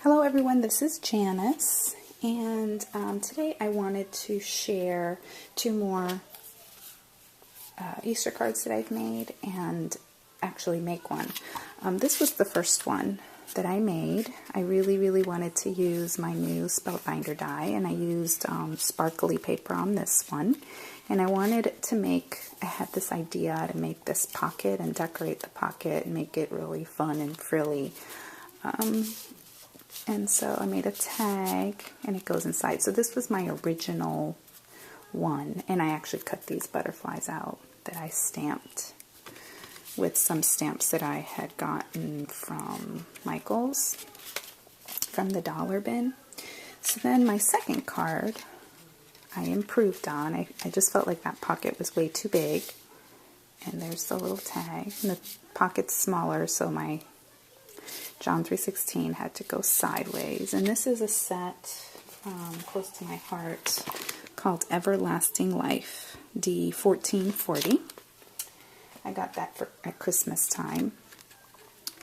Hello everyone, this is Janice, and today I wanted to share two more Easter cards that I've made and actually make one. This was the first one that I made. I really wanted to use my new Spellbinder die, and I used sparkly paper on this one. And I wanted to I had this idea to make this pocket and decorate the pocket and make it really fun and frilly. And so I made a tag and it goes inside. So this was my original one, and I actually cut these butterflies out that I stamped with some stamps that I had gotten from Michael's from the dollar bin. So then my second card I improved on. I just felt like that pocket was way too big, and there's the little tag, and the pocket's smaller, so my John 3:16 had to go sideways. And this is a set close to my heart called Everlasting Life, D1440. I got that at Christmas time.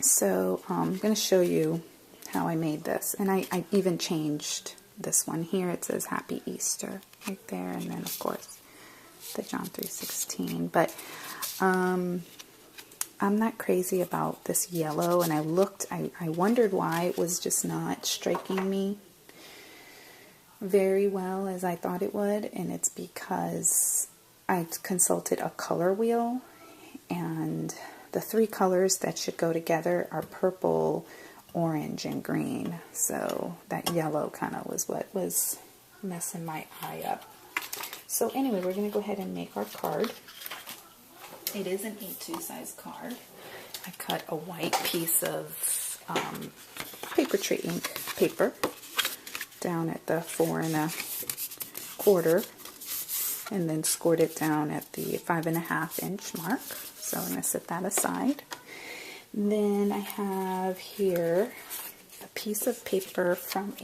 So I'm going to show you how I made this. And I even changed this one here. It says Happy Easter right there. And then, of course, the John 3:16. But I'm not crazy about this yellow, and I wondered why it was just not striking me very well as I thought it would, and it's because I consulted a color wheel, and the three colors that should go together are purple, orange, and green. So that yellow kind of was what was messing my eye up. So anyway, we're going to go ahead and make our card. It is an A2 size card. I cut a white piece of paper tray ink paper down at the 4 1/4, and then scored it down at the 5 1/2 mark. So I'm going to set that aside. Then I have here a piece of paper from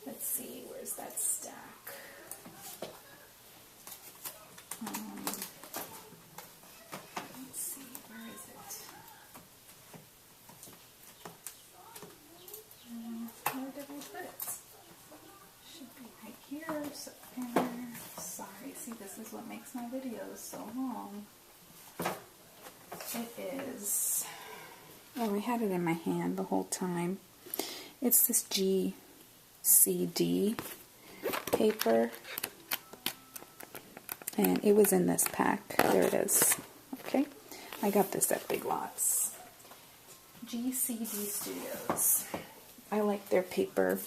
let's see, where's that stack? Sorry, see, this is what makes my videos so long. It is, oh, I had it in my hand the whole time. It's this GCD paper, and it was in this pack. There it is. Okay, I got this at Big Lots. GCD Studios. I like their paper.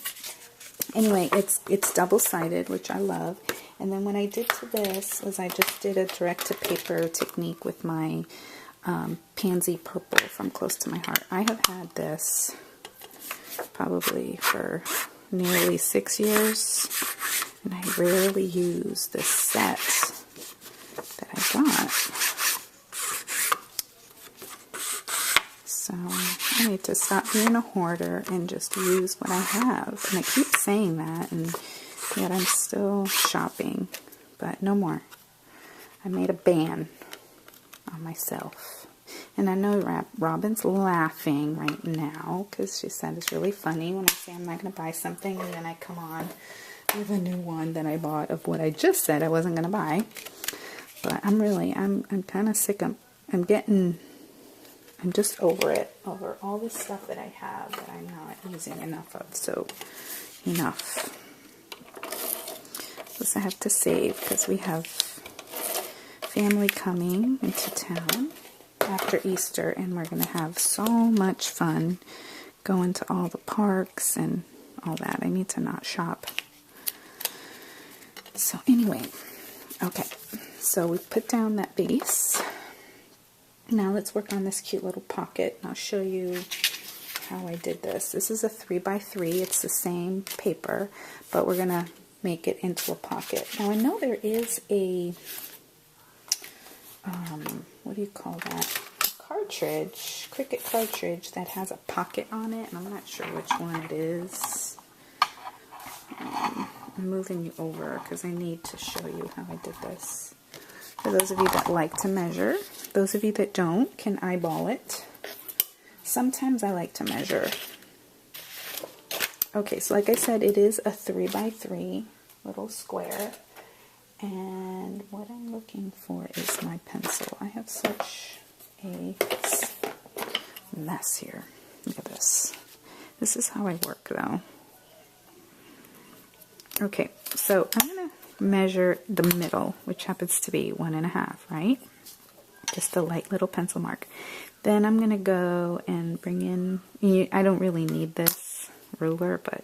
Anyway, it's double-sided, which I love. And then what I did to this was I just did a direct-to-paper technique with my Pansy Purple from Close to My Heart. I have had this probably for nearly 6 years, and I rarely use this set that I got. So I need to stop being a hoarder and just use what I have. And I keep saying that, and yet I'm still shopping. But no more. I made a ban on myself. And I know Robin's laughing right now because she said it's really funny when I say I'm not going to buy something and then I come on with a new one that I bought of what I just said I wasn't going to buy. But I'm kind of sick. I'm just over it, over all this stuff that I have that I'm not using enough of. So, enough. Plus I have to save because we have family coming into town after Easter, and we're going to have so much fun going to all the parks and all that. I need to not shop. So anyway, okay. So we put down that base. Now let's work on this cute little pocket, and I'll show you how I did this. This is a 3x3. It's the same paper, but we're going to make it into a pocket. Now I know there is a, what do you call that? A cartridge, Cricut cartridge that has a pocket on it, and I'm not sure which one it is. I'm moving you over because I need to show you how I did this. For those of you that like to measure, those of you that don't can eyeball it. Sometimes I like to measure. Okay, so like I said, it is a 3x3 little square. And what I'm looking for is my pencil. I have such a mess here. Look at this. This is how I work, though. Okay, so I'm going to measure the middle, which happens to be 1.5, right? Just a light little pencil mark. Then I'm going to go and bring in, I don't really need this ruler, but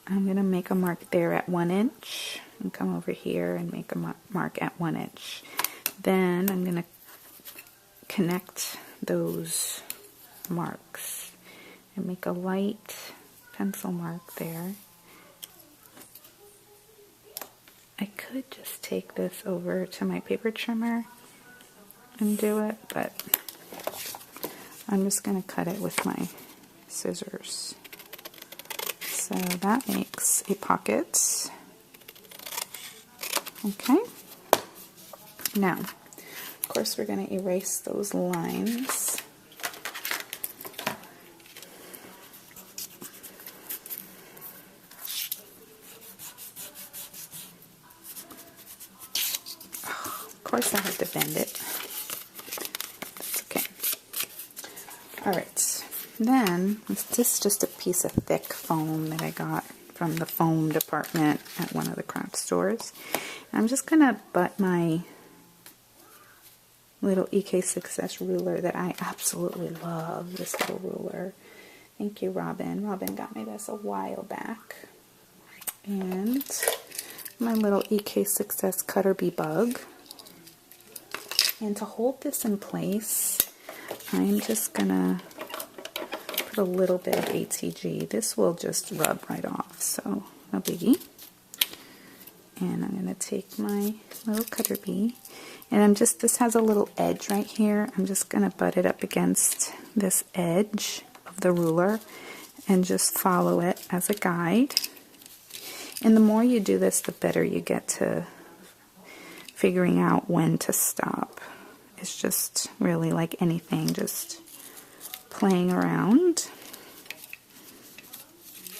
I'm going to make a mark there at 1 inch and come over here and make a mark at 1 inch. Then I'm going to connect those marks and make a light pencil mark there. I could just take this over to my paper trimmer and do it, but I'm just going to cut it with my scissors. So that makes a pocket. Okay. Now, of course, we're going to erase those lines. Of course, I have to bend it. That's okay. All right. Then, this is just a piece of thick foam that I got from the foam department at one of the craft stores. I'm just going to butt my little EK Success ruler that I absolutely love, this little ruler. Thank you, Robin. Robin got me this a while back. And my little EK Success Cutter Bee Bug. And to hold this in place, I'm just going to put a little bit of ATG. This will just rub right off, so no biggie. And I'm going to take my little cutter bee, and this has a little edge right here. I'm just going to butt it up against this edge of the ruler and just follow it as a guide. And the more you do this, the better you get to figuring out when to stop. It's just really like anything, just playing around.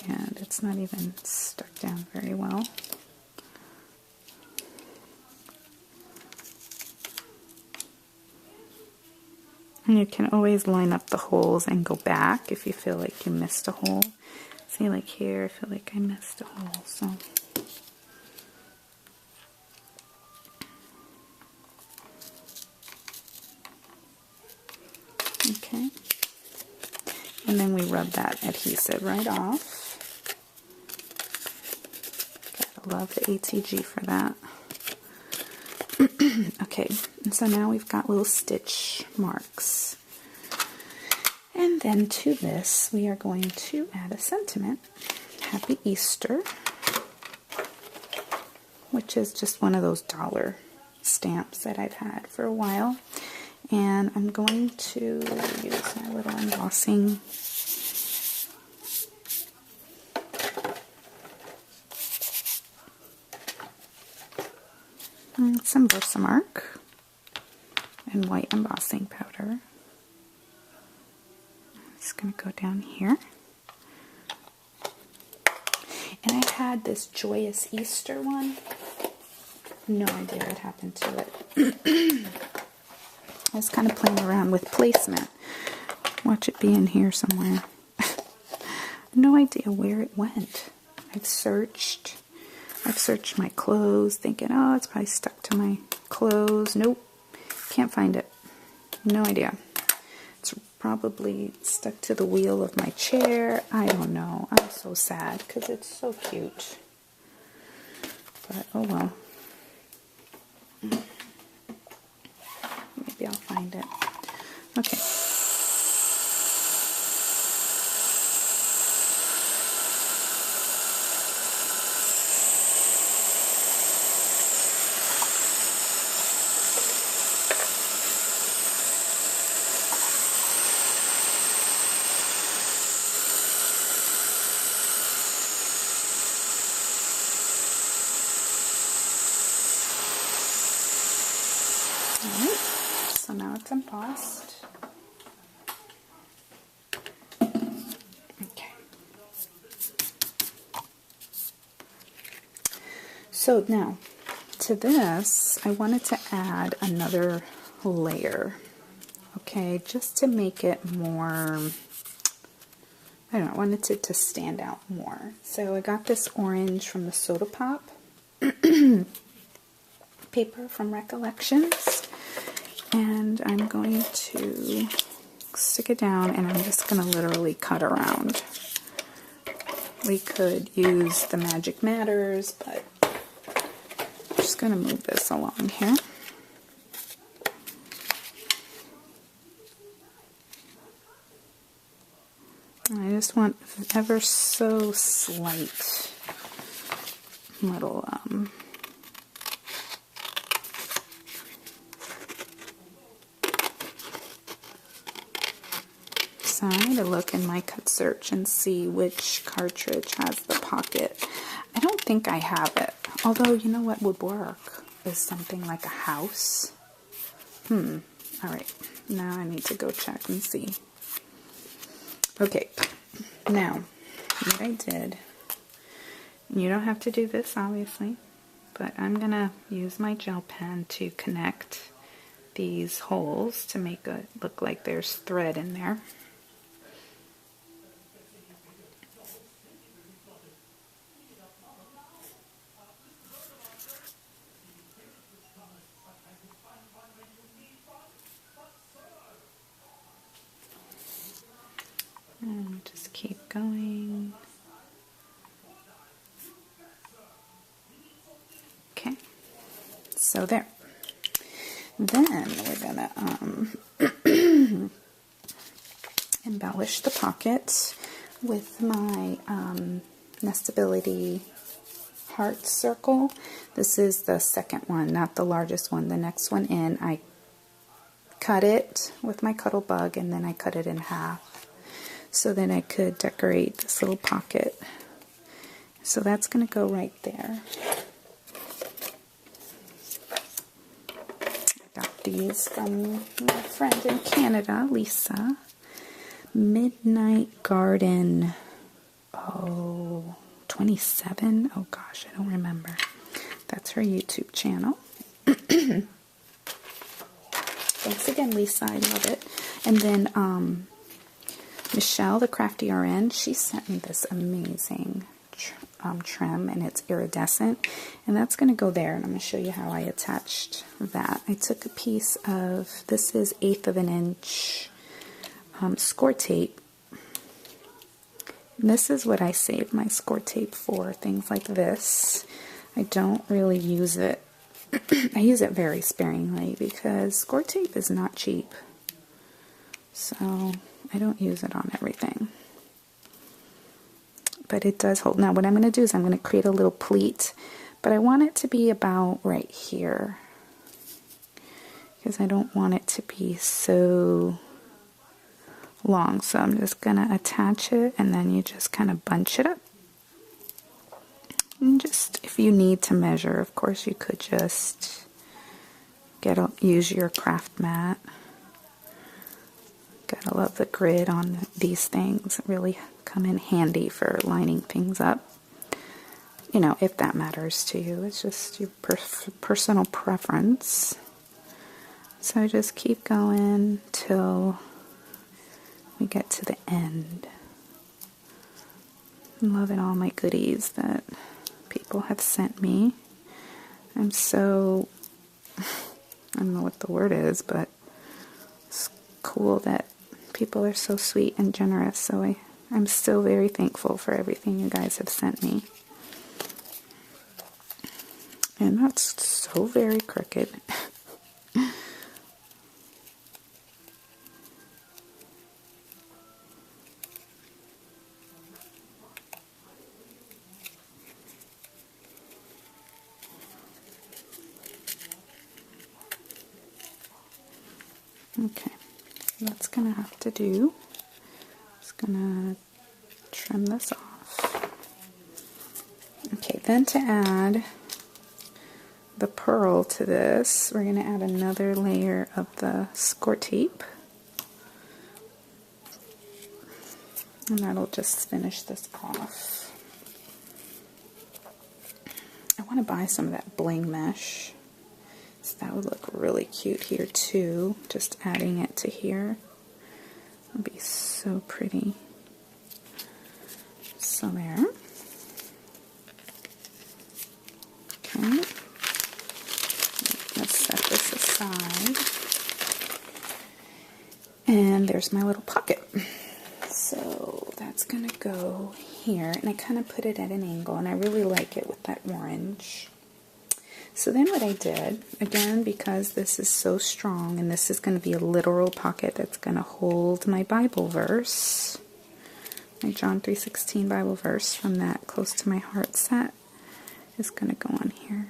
And it's not even stuck down very well. And you can always line up the holes and go back if you feel like you missed a hole. See, like here, I feel like I missed a hole, so. Okay. And then we rub that adhesive right off. Gotta love the ATG for that. Okay, and so now we've got little stitch marks. And then to this, we are going to add a sentiment. Happy Easter, which is just one of those dollar stamps that I've had for a while. And I'm going to use my little embossing and some Versamark and white embossing powder. I'm just going to go down here. And I had this Joyous Easter one. No idea what happened to it. I was kind of playing around with placement. Watch it be in here somewhere. No idea where it went. I've searched my clothes thinking, oh, it's probably stuck to my clothes. Nope. Can't find it. No idea. It's probably stuck to the wheel of my chair. I don't know. I'm so sad because it's so cute. But oh well. Maybe I'll find it. Okay. Alright, so now it's embossed. Okay. So now, to this, I wanted to add another layer, okay, just to make it more, I don't know, I wanted it to stand out more. So I got this orange from the Soda Pop paper from Recollections, and I'm going to stick it down, and I'm just going to literally cut around. We could use the Magic Matters, but I'm just going to move this along here. I just want ever so slight little so I need to look in my cut search and see which cartridge has the pocket. I don't think I have it. Although, you know what would work is something like a house. Alright, now I need to go check and see. Okay, now what I did, you don't have to do this obviously, but I'm going to use my gel pen to connect these holes to make it look like there's thread in there. And just keep going. Okay, so there. Then we're gonna embellish the pocket with my Nestability heart circle. This is the second one, not the largest one. The next one in, I cut it with my Cuddle Bug, and then I cut it in half so then I could decorate this little pocket. So that's going to go right there. I got these from my friend in Canada, Lisa. Midnight Garden, 27? Oh gosh, I don't remember. That's her YouTube channel. Thanks again, Lisa, I love it. And then Michelle, the Crafty RN, she sent me this amazing trim, and it's iridescent, and that's going to go there, and I'm going to show you how I attached that. I took a piece of, this is 1/8 of an inch score tape. And this is what I save my score tape for, things like this. I don't really use it. I use it very sparingly because score tape is not cheap. So I don't use it on everything. But it does hold. Now what I'm going to do is I'm going to create a little pleat, but I want it to be about right here because I don't want it to be so long. So I'm just going to attach it, and then you just kind of bunch it up. And just, if you need to measure, of course you could just use your craft mat. Gotta love the grid on these things. Really come in handy for lining things up. You know, if that matters to you. It's just your personal preference. So I just keep going till we get to the end. I'm loving all my goodies that people have sent me. I'm so, I don't know what the word is, but it's cool that people are so sweet and generous. So I'm still very thankful for everything you guys have sent me. And that's so very crooked. Okay, that's gonna have to do. Just gonna trim this off. Okay, then to add the pearl to this, we're gonna add another layer of the score tape. And that'll just finish this off. want to buy some of that bling mesh. So that would look really cute here too. Just adding it to here. It'll be so pretty. So there. Okay. Let's set this aside. And there's my little pocket. So that's gonna go here, and I kind of put it at an angle, and I really like it with that orange. So then what I did, again, because this is so strong, and this is going to be a literal pocket that's going to hold my Bible verse, my John 3:16 Bible verse from that Close to My Heart set is going to go on here.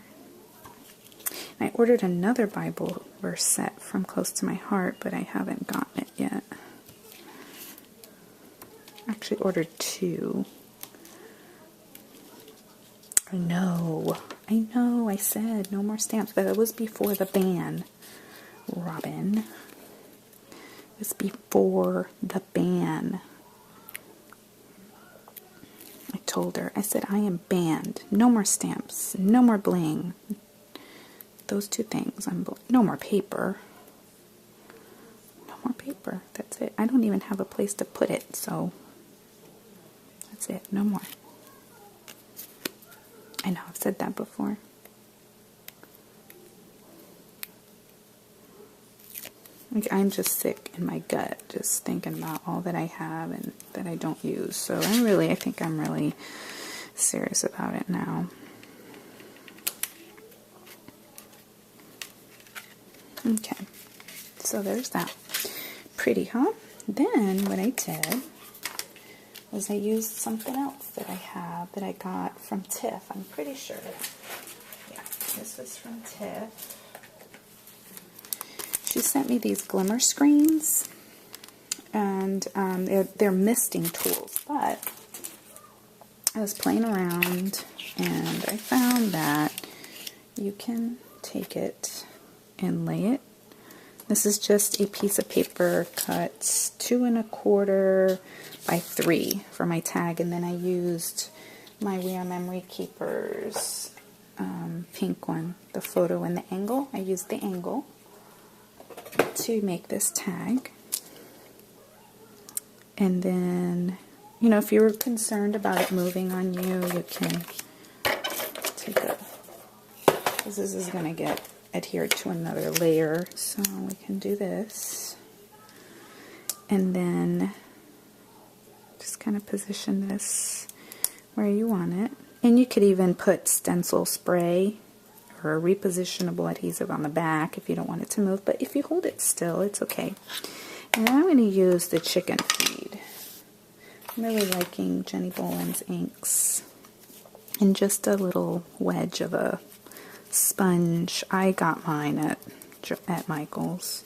I ordered another Bible verse set from Close to My Heart, but I haven't gotten it yet. I actually ordered 2. I know, I said no more stamps, but it was before the ban, Robin. It was before the ban. I told her, I said, I am banned. No more stamps, no more bling. Those 2 things. No more paper. No more paper. That's it. I don't even have a place to put it, so that's it. No more. I know, I've said that before. Like, I'm just sick in my gut just thinking about all that I have and that I don't use. So I think I'm really serious about it now. Okay, so there's that. Pretty, huh? Then what I did was I used something else that I have that I got from Tiff. I'm pretty sure. Yeah, this was from Tiff. She sent me these glimmer screens, and they're misting tools, but I was playing around and I found that you can take it and lay it. This is just a piece of paper cut 2 1/4 by 3 for my tag, and then I used my We Are Memory Keepers pink one, the photo and the angle. I used the angle to make this tag. And then, you know, if you were concerned about it moving on you, you can take it, because this is going to get adhered to another layer, so we can do this. And then just kind of position this where you want it. And you could even put stencil spray or a repositionable adhesive on the back if you don't want it to move, but if you hold it still, it's okay. And then I'm going to use the chicken feed. I'm really liking Jenny Boland's inks. And just a little wedge of a sponge. I got mine at Michael's.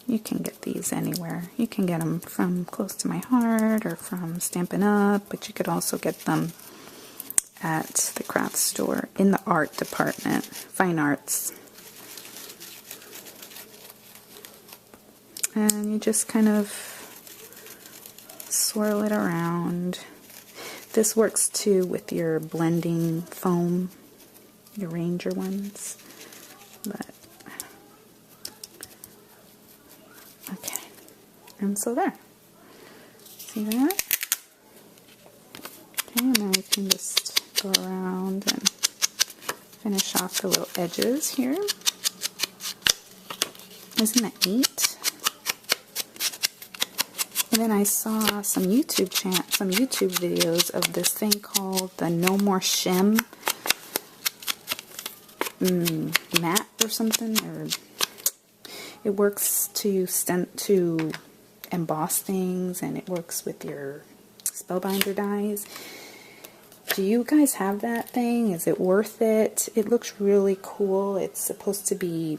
You can get these anywhere. You can get them from Close to My Heart or from Stampin' Up, but you could also get them at the craft store in the art department, fine arts. And you just kind of swirl it around. This works too with your blending foam, your Ranger ones. But okay, and so there. See that? Okay, and then we can just go around and finish off the little edges here. Isn't that neat? And then I saw some YouTube videos of this thing called the No More Shim mat or something, or it works to emboss things, and it works with your spellbinder dies. Do you guys have that thing? Is it worth it? It looks really cool. It's supposed to be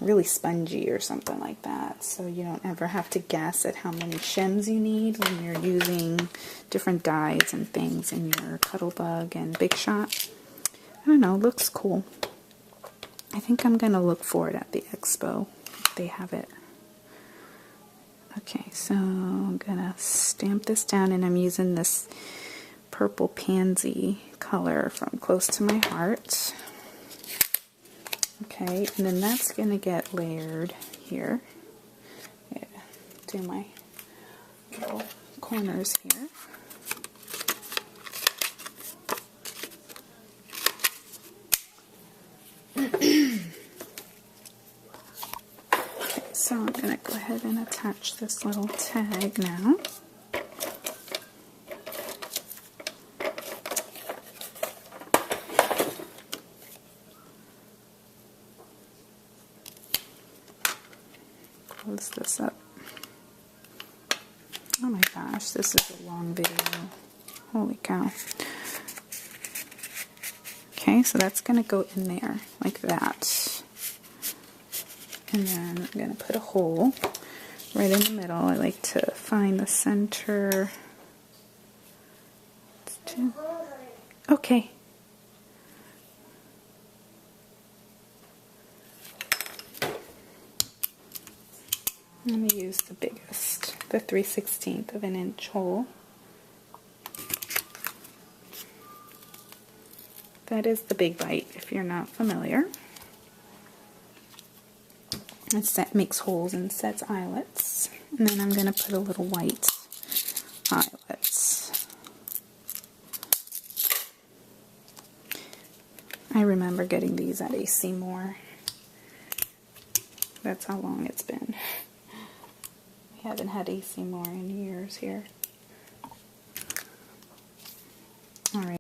really spongy or something like that, so you don't ever have to guess at how many shims you need when you're using different dyes and things in your Cuttlebug and Big Shot. I don't know, it looks cool. I think I'm gonna look for it at the expo if they have it. Okay, so I'm gonna stamp this down, and I'm using this purple pansy color from Close to My Heart. Okay, and then that's going to get layered here. Yeah, do my little corners here. So I'm going to go ahead and attach this little tag now. Close this up. Oh my gosh, this is a long video. Holy cow. Okay, so that's going to go in there like that. And then I'm going to put a hole right in the middle. I like to find the center. Okay. I'm going to use the biggest, the 3/16 of an inch hole. That is the big bite if you're not familiar. It makes holes and sets eyelets. And then I'm going to put a little white eyelets. I remember getting these at AC Moore. That's how long it's been. We haven't had AC Moore in years here. Alright.